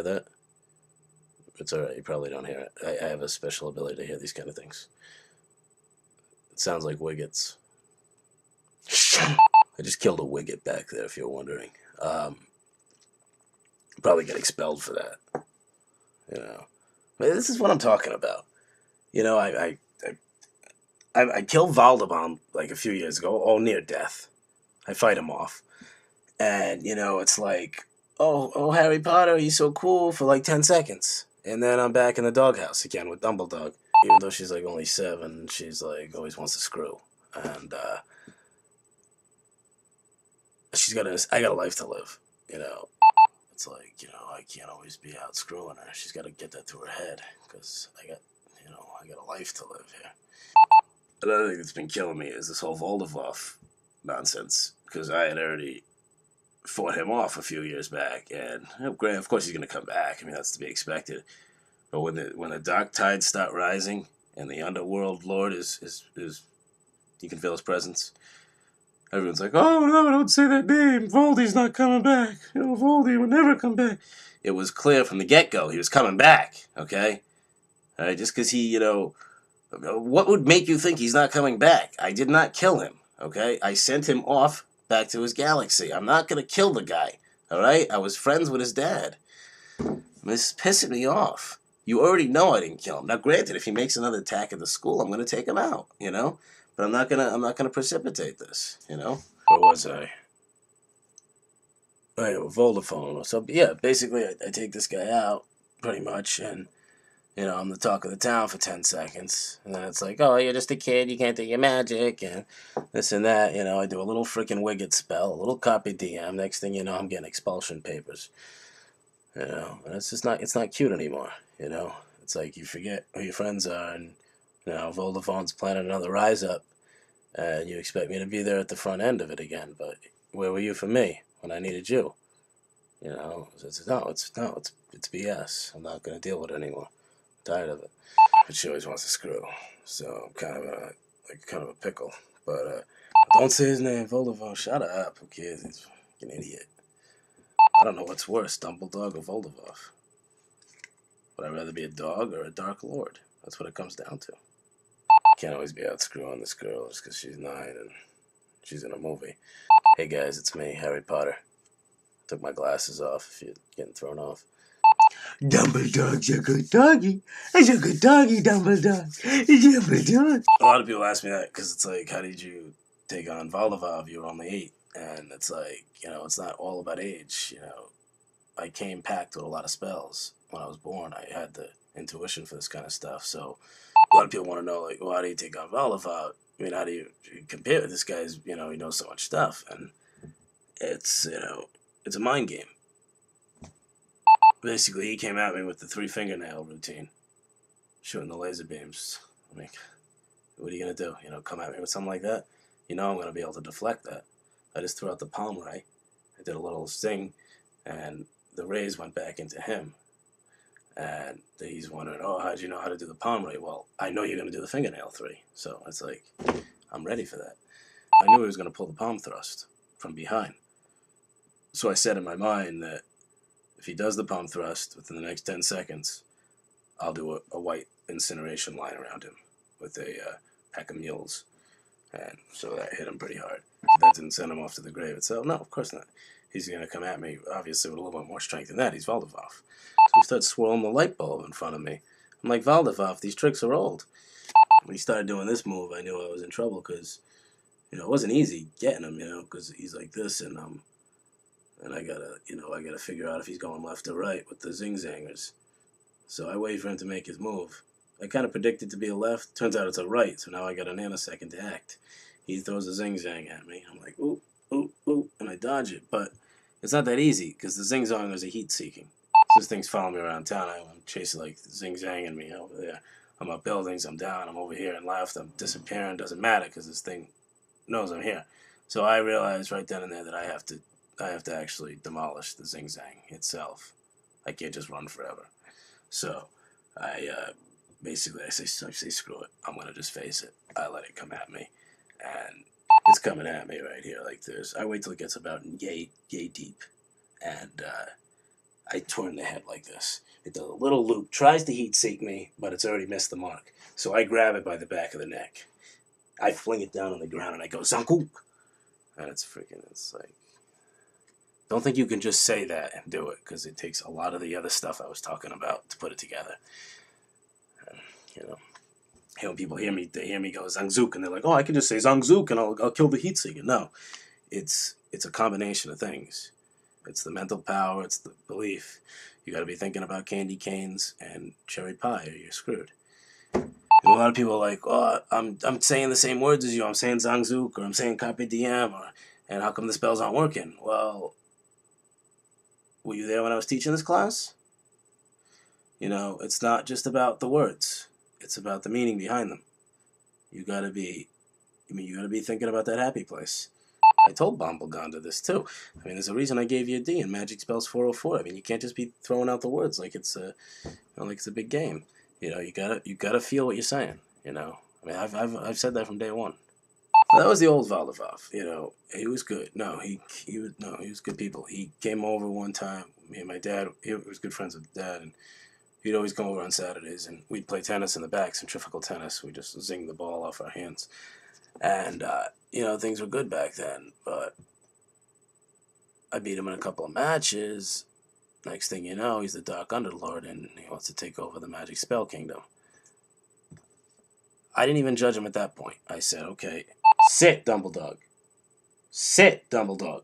hear that? It's alright, you probably don't hear it. I have a special ability to hear these kind of things. It sounds like wiggets. I just killed a wigget back there, if you're wondering. Probably get expelled for that. You know, but this is what I'm talking about. You know, I killed Voldemort like a few years ago, all near death. I fight him off, and you know, it's like, oh, Harry Potter, he's so cool for like 10 seconds, and then I'm back in the doghouse again with Dumbledore. Even though she's like only 7, she's like always wants to screw, and I got a life to live. You know, it's like, you know, I can't always be out screwing her. She's got to get that through her head, because I got a life to live here. Another thing that's been killing me is this whole Voldemort nonsense, because I had already fought him off a few years back, and of course he's going to come back. I mean, that's to be expected. But when the dark tides start rising and the underworld lord is you can feel his presence. Everyone's like, oh no, don't say that name. Voldy's not coming back. You know, Voldy would never come back. It was clear from the get-go he was coming back, okay? All right, just because he, you know, what would make you think he's not coming back? I did not kill him, okay? I sent him off back to his galaxy. I'm not going to kill the guy, all right? I was friends with his dad. This is pissing me off. You already know I didn't kill him. Now, granted, if he makes another attack at the school, I'm going to take him out, you know? But I'm not gonna precipitate this, you know? Where was I? Right, Vodafone. So yeah, basically I take this guy out, pretty much, and you know, I'm the talk of the town for 10 seconds. And then it's like, oh, you're just a kid, you can't do your magic, and this and that, you know, I do a little freaking Wiggett spell, a little copy DM, next thing you know, I'm getting expulsion papers. You know, and it's not cute anymore, you know? It's like you forget who your friends are, and you know, Vodafone's planning another rise up, and you expect me to be there at the front end of it again. But where were you for me when I needed you? You know, it's BS. I'm not gonna deal with it anymore. I'm tired of it. But she always wants to screw, so I'm kind of a pickle. But don't say his name, Voldemort. Shut up. Who cares? He's an idiot. I don't know what's worse, Dumbledore or Voldemort. Would I rather be a dog or a Dark Lord? That's what it comes down to. Can't always be out screwing this girl just because she's 9 and she's in a movie. Hey guys, it's me, Harry Potter. Took my glasses off if you're getting thrown off. Dumbledore's a good doggy. He's a good doggy, Dumbledore. Dumbledore. A lot of people ask me that because it's like, how did you take on Voldemort if you were only 8? And it's like, you know, it's not all about age. You know, I came packed with a lot of spells. When I was born, I had the intuition for this kind of stuff, so a lot of people want to know, like, well, how do you take on Voldemort? I mean, how do you compare with this guy's, you know, he knows so much stuff, and it's, you know, it's a mind game. Basically, he came at me with the 3 fingernail routine, shooting the laser beams. I'm like, what are you going to do? You know, come at me with something like that? You know I'm going to be able to deflect that. I just threw out the palm ray, I did a little sting, and the rays went back into him. And he's wondering, oh, how'd you know how to do the palm ray? Well, I know you're going to do the fingernail 3. So it's like, I'm ready for that. I knew he was going to pull the palm thrust from behind. So I said in my mind that if he does the palm thrust within the next 10 seconds, I'll do a white incineration line around him with a pack of mules. And so that hit him pretty hard. That didn't send him off to the grave itself. No, of course not. He's going to come at me, obviously, with a little bit more strength than that. He's Voldemort. So he starts swirling the light bulb in front of me. I'm like, Voldemort, these tricks are old. When he started doing this move, I knew I was in trouble because, you know, it wasn't easy getting him, you know, because he's like this, and I gotta figure out if he's going left or right with the zing-zangers. So I wait for him to make his move. I kind of predicted to be a left. Turns out it's a right, so now I got a nanosecond to act. He throws a zing-zang at me. I'm like, ooh, ooh, ooh, and I dodge it, but it's not that easy because the zing-zangers are heat-seeking. So this thing's following me around town. I'm chasing, like, zing-zanging me over there. I'm up buildings, I'm down, I'm over here and left, I'm disappearing. Doesn't matter because this thing knows I'm here. So I realized right then and there that I have to actually demolish the zing-zang itself. I can't just run forever. So I say screw it. I'm gonna just face it. I let it come at me, and it's coming at me right here like this. I wait till it gets about yay deep, and I turn the head like this. It does a little loop, tries to heat seek me, but it's already missed the mark. So I grab it by the back of the neck. I fling it down on the ground and I go, Zankook! And it's like, don't think you can just say that and do it, because it takes a lot of the other stuff I was talking about to put it together. And, you know, when people hear me go Zangzook, and they're like, oh, I can just say Zangzook and I'll kill the heat seeker. No, it's a combination of things. It's the mental power, it's the belief. You got to be thinking about candy canes and cherry pie, or you're screwed. And a lot of people are like, oh, I'm saying the same words as you. I'm saying Zangzook, or I'm saying Carpe Diem, and how come the spells aren't working? Well, were you there when I was teaching this class? You know, it's not just about the words. It's about the meaning behind them. You gotta be thinking about that happy place. I told Bomblegonda this too. I mean, there's a reason I gave you a D in Magic Spells 404. I mean, you can't just be throwing out the words like it's a big game. You know, you gotta feel what you're saying. You know, I mean, I've said that from day one. That was the old Voldemort. You know, he was good. He was good people. He came over one time. Me and my dad. He was good friends with Dad, and he'd always come over on Saturdays, and we'd play tennis in the back, centrifugal tennis. We just zing the ball off our hands, and you know, things were good back then. But I beat him in a couple of matches. Next thing you know, he's the Dark Underlord, and he wants to take over the Magic Spell Kingdom. I didn't even judge him at that point. I said, okay, sit, Dumbledore. Sit, Dumbledore.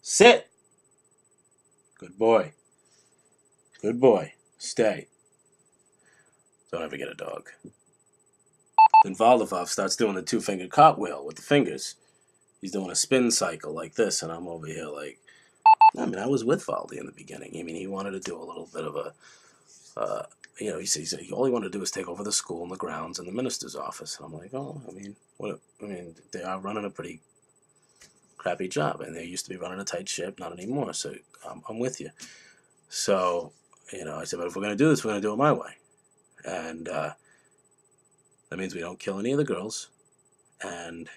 Sit. Good boy. Good boy. Stay. Don't ever get a dog. Then Voldemort starts doing the two-fingered cartwheel with the fingers. He's doing a spin cycle like this, and I'm over here like, I mean, I was with Voldy in the beginning. I mean, he wanted to do a little bit of a, you know, he said all he wanted to do is take over the school and the grounds and the minister's office. And I'm like, oh, I mean, they are running a pretty crappy job, and they used to be running a tight ship, not anymore. So I'm with you. So, you know, I said, but if we're going to do this, we're going to do it my way. And that means we don't kill any of the girls, and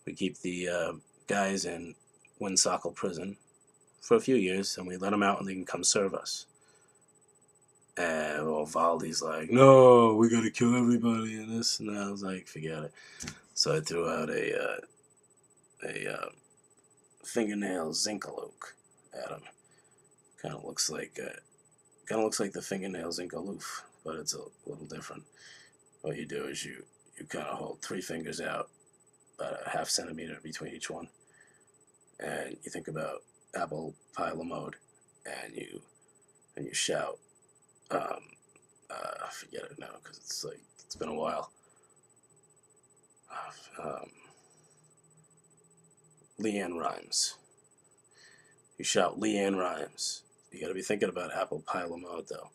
we keep the guys in Windsockle prison for a few years, and we let them out and they can come serve us. And well, Voldy's like, no, we gotta kill everybody and this and that. I was like, forget it. So I threw out a fingernail Zinkalook at him. Kind of looks like the fingernail Zinkaloof, but it's a little different. What you do is you kind of hold 3 fingers out, about a ½ centimeter between each one, and you think about apple pie mode, and you shout. Forget it now because it's been a while. Leanne rhymes. You shout Leanne rhymes. You got to be thinking about apple pie mode though.